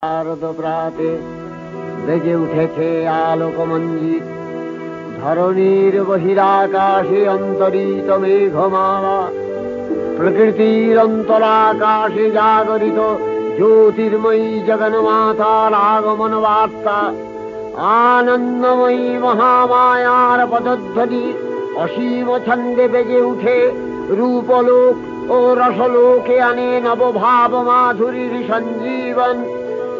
শারদ প্রাতে বেজে উঠেছে আলোকমঞ্জিত, ধরণীর বহিরাকাশে অন্তরিত মেঘমালা, প্রকৃতির অন্তরাকাশে জাগরিত জ্যোতির্ময়ী জগন্মাতার আগমন বার্তা, আনন্দময়ী মহামায়ার পদধ্বনি অসীম ছন্দে বেজে উঠে রূপলোক ও রসলোকে আনে নবভাব মাধুরীর সঞ্জীবন।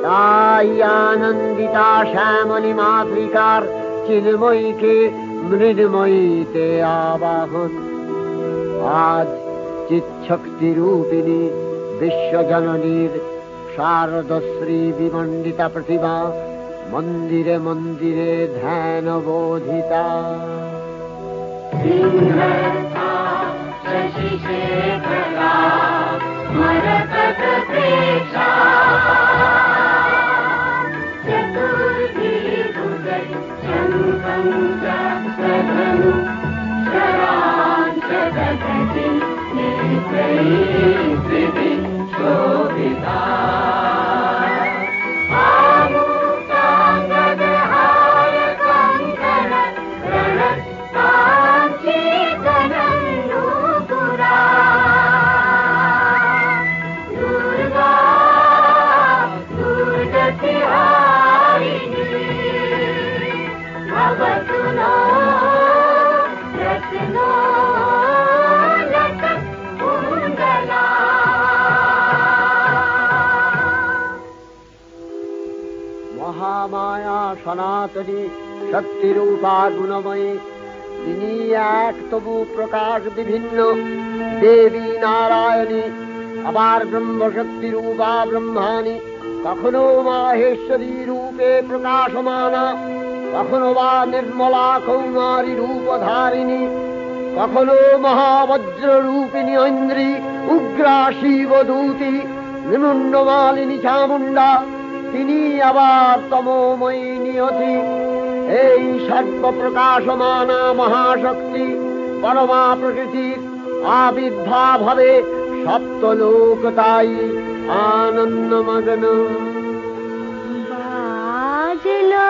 তাই আনন্দিতা শ্যামলী মাতৃকার চিন্ময়ীকে মৃন্ময়ীতে আবাহন। আজ চিৎশক্তি রূপিণী বিশ্বজননীর শারদশ্রী বিমণ্ডিতা প্রতিমা মন্দিরে মন্দিরে ধ্যান বোধিতা। মহামায়া সনাতনী শক্তিরূপা গুণময়ী, তিনি এক তবু প্রকাশ বিভিন্ন দেবী নারায়ণী, আবার ব্রহ্মশক্তি রূপা ব্রহ্মাণী, কখনো মাহেশ্বরী রূপে প্রকাশমানা, কখনো বা নির্মলা কৌমারী রূপধারিণী, কখনো মহাবজ্র রূপিণী ঐন্দ্রী, উগ্রা শিবদূতি, নিমুন্ডমালিনী চামুণ্ডা, তিনি আবার তমোময়ী নিয়তি। এই সর্বপ্রকাশমানা মহাশক্তি পরমা প্রকৃতির আবির্ভাব হবে সপ্তলোক, তাই আনন্দমগ্ন। বাজলো